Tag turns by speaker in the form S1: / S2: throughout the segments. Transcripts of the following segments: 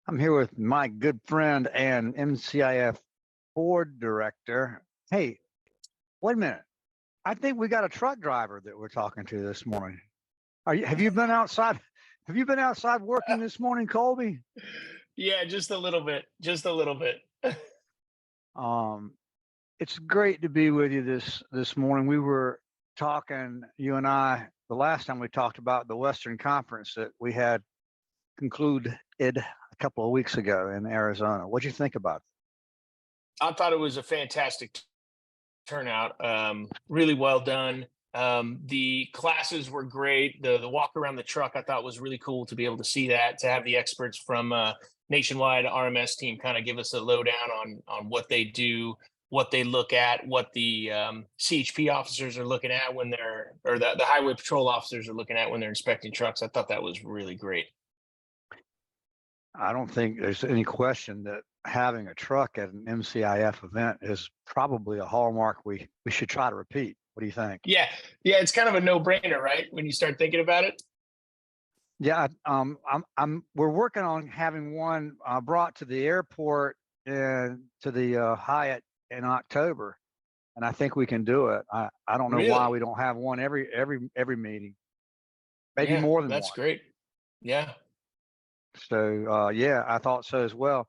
S1: I'm here with my good friend and MCIF board director. Hey, wait a minute. I think we got a truck driver that we're talking to this morning. Have you been outside? Have you been outside working this morning, Colby?
S2: Yeah, just a little bit. Just a little bit.
S1: Um, it's great to be with you this morning. We were talking, you and I, the last time we talked about the Western Conference that we had concluded a couple of weeks ago in Arizona. What'd you think about it?
S2: I thought it was a fantastic turnout. Really well done. The classes were great. The walk around the truck I thought was really cool to be able to see that, to have the experts from Nationwide RMS team kind of give us a lowdown on what they do, what they look at, what the CHP officers are looking at when they're, or the highway patrol officers are looking at when they're inspecting trucks. I thought that was really great.
S1: I don't think there's any question that having a truck at an MCIF event is probably a hallmark we should try to repeat. What do you think?
S2: Yeah, it's kind of a no-brainer, right? When you start thinking about it.
S1: Yeah, we're working on having one brought to the airport and to the Hyatt in October, and I think we can do it. I don't know why
S2: Really?
S1: we don't have one every meeting, maybe
S2: Yeah,
S1: more than
S2: that's
S1: one.
S2: great. Yeah.
S1: So yeah, I thought so as well.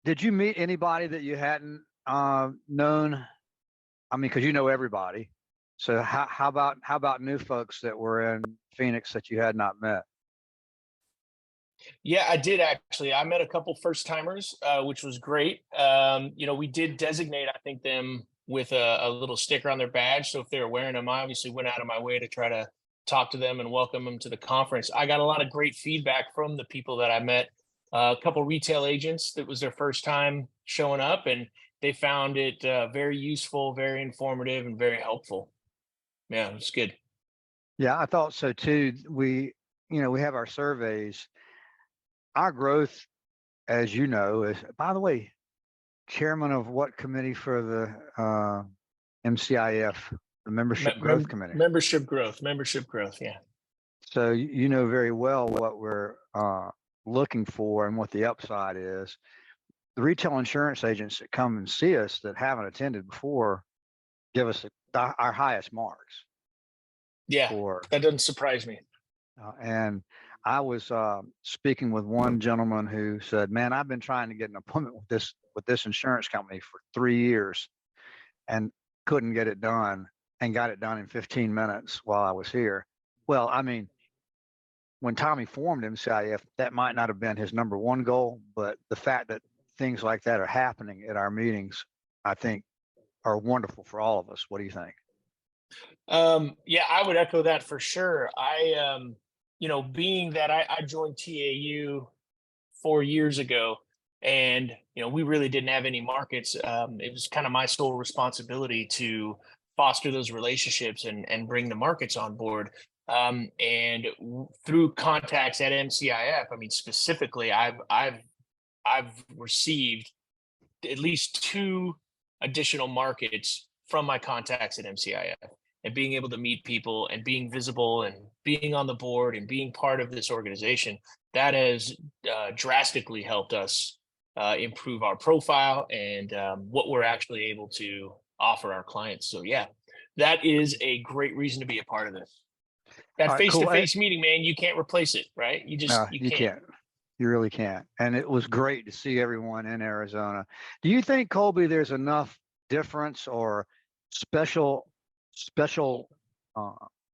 S1: Did you meet anybody that you hadn't known? I mean, because you know everybody. So how about new folks that were in Phoenix that you had not met?
S2: Yeah, I did actually. I met a couple first timers, which was great. We did designate, I think, them with a little sticker on their badge. So if they were wearing them, I obviously went out of my way to try to talk to them and welcome them to the conference. I got a lot of great feedback from the people that I met. A couple retail agents that was their first time showing up, and they found it very useful, very informative, and very helpful. Yeah, it was good.
S1: Yeah, I thought so too. We have our surveys. Our growth, as you know, is, by the way, chairman of what committee for the MCIF, the Membership Growth Committee.
S2: Membership growth. Yeah.
S1: So you know very well what we're looking for and what the upside is. The retail insurance agents that come and see us that haven't attended before give us our highest marks
S2: Yeah,
S1: for,
S2: that doesn't surprise me.
S1: and I was speaking with one gentleman who said, "Man, I've been trying to get an appointment with this insurance company for 3 years and couldn't get it done, and got it done in 15 minutes while I was here." Well, I mean, when Tommy formed MCIF, that might not have been his number one goal, but the fact that things like that are happening at our meetings, I think, are wonderful for all of us. What do you think?
S2: Yeah, I would echo that for sure. Being that I joined TAU 4 years ago, and we really didn't have any markets. It was kind of my sole responsibility to foster those relationships and bring the markets on board. Through contacts at MCIF, I mean, specifically, I've received at least two additional markets from my contacts at MCIF, and being able to meet people and being visible and being on the board and being part of this organization, that has drastically helped us improve our profile and what we're actually able to offer our clients. So yeah, that is a great reason to be a part of this.
S1: All
S2: That
S1: right, cool.
S2: face-to-face meeting, man, you can't replace it, right? You
S1: You
S2: can't.
S1: can't. You really can't. And it was great to see everyone in Arizona. Do you think, Colby, there's enough difference or special uh,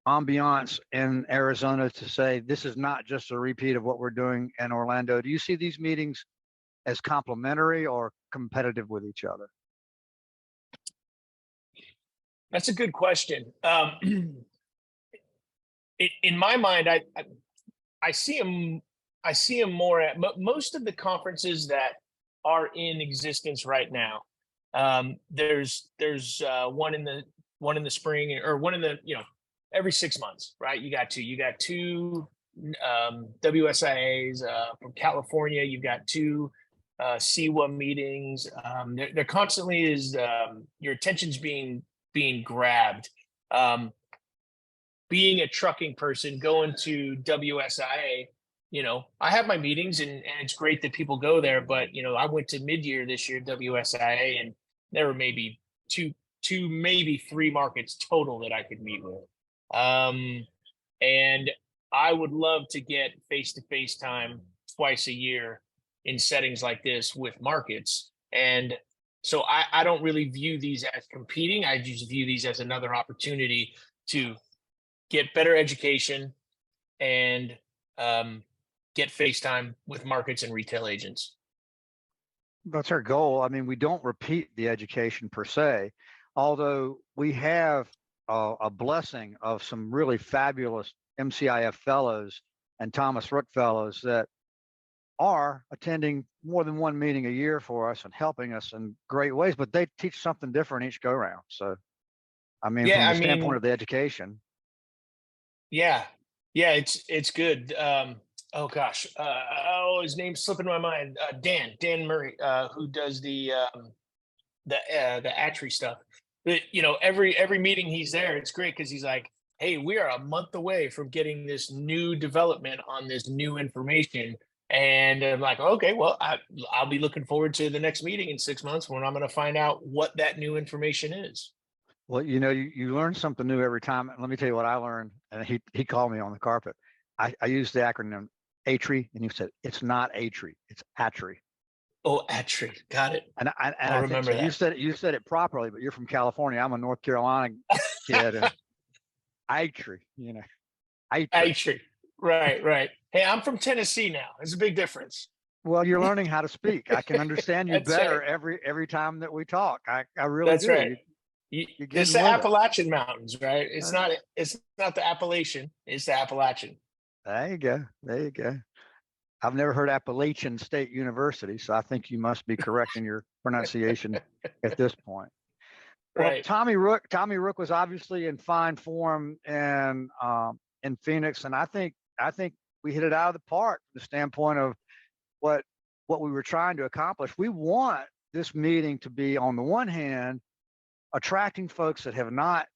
S1: ambiance in Arizona to say this is not just a repeat of what we're doing in Orlando? Do you see these meetings as complementary or competitive with each other?
S2: That's a good question. In my mind, I see them. I see them more at most of the conferences that are in existence right now. There's one in the spring, or one in the every 6 months, right? You got two WSIAs from California. You've got two CWA meetings. There constantly is your attention's being grabbed. Being a trucking person, going to WSIA, I have my meetings and it's great that people go there, but I went to mid-year this year, WSIA, and there were maybe maybe three markets total that I could meet with. And I would love to get face-to-face time twice a year in settings like this with markets. And so I don't really view these as competing. I just view these as another opportunity to get better education and get face time with markets and retail agents.
S1: That's our goal. I mean, we don't repeat the education per se, although we have a blessing of some really fabulous MCIF fellows and Thomas Ruke fellows that are attending more than one meeting a year for us and helping us in great ways, but they teach something different each go round. So, I mean, from
S2: Yeah,
S1: the standpoint of the education.
S2: yeah, it's good. Oh gosh, his name's slipping my mind. Dan Murray, who does the Atri stuff. But every meeting he's there, it's great because he's like, "Hey, we are a month away from getting this new development on this new information." And I'm like, okay, well, I'll be looking forward to the next meeting in 6 months when I'm going to find out what that new information is.
S1: Well, you learn something new every time. And let me tell you what I learned. And he called me on the carpet. I used the acronym ATRI, and he said, it's not ATRI, it's ATRI.
S2: Oh, Atri, got it.
S1: And
S2: I'll
S1: I think
S2: remember
S1: so.
S2: that.
S1: You said it properly, but you're from California. I'm a North Carolina kid, and ATRI, ATRI.
S2: Atri, right. Hey, I'm from Tennessee now. There's a big difference.
S1: Well, you're learning how to speak. I can understand you
S2: That's
S1: better
S2: right.
S1: every time that we talk. I really
S2: That's
S1: do.
S2: right.
S1: You're
S2: It's
S1: getting
S2: the
S1: with it.
S2: Appalachian Mountains, right? It's
S1: Uh,
S2: not. It's not the Appalachian. It's the Appalachian.
S1: There you go. There you go. I've never heard Appalachian State University, so I think you must be correct in your pronunciation at this point. Well,
S2: Right.
S1: Tommy Rook was obviously in fine form in Phoenix, and I think we hit it out of the park from the standpoint of what we were trying to accomplish. We want this meeting to be, on the one hand, attracting folks that have not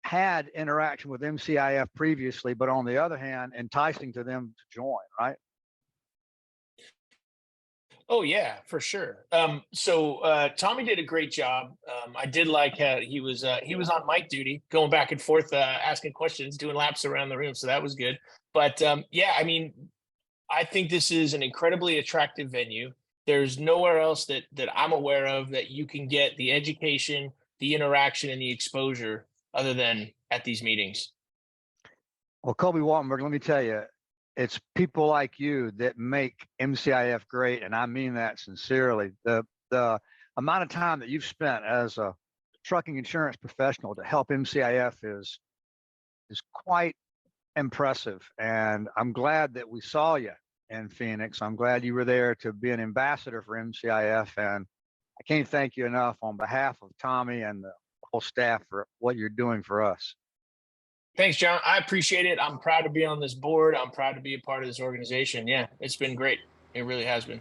S1: had interaction with MCIF previously, but on the other hand, enticing to them to join, right?
S2: Oh yeah, for sure. So Tommy did a great job. I did like how he was on mic duty, going back and forth, asking questions, doing laps around the room. So that was good. But yeah, I mean, I think this is an incredibly attractive venue. There's nowhere else that I'm aware of that you can get the education, the interaction, and the exposure other than at these meetings.
S1: Well, Colby Waltenburg, let me tell you, it's people like you that make MCIF great, and I mean that sincerely. The amount of time that you've spent as a trucking insurance professional to help MCIF is quite impressive, and I'm glad that we saw you in Phoenix. I'm glad you were there to be an ambassador for MCIF, and I can't thank you enough on behalf of Tommy and the whole staff for what you're doing for us.
S2: Thanks, John. I appreciate it. I'm proud to be on this board. I'm proud to be a part of this organization. Yeah, it's been great. It really has been.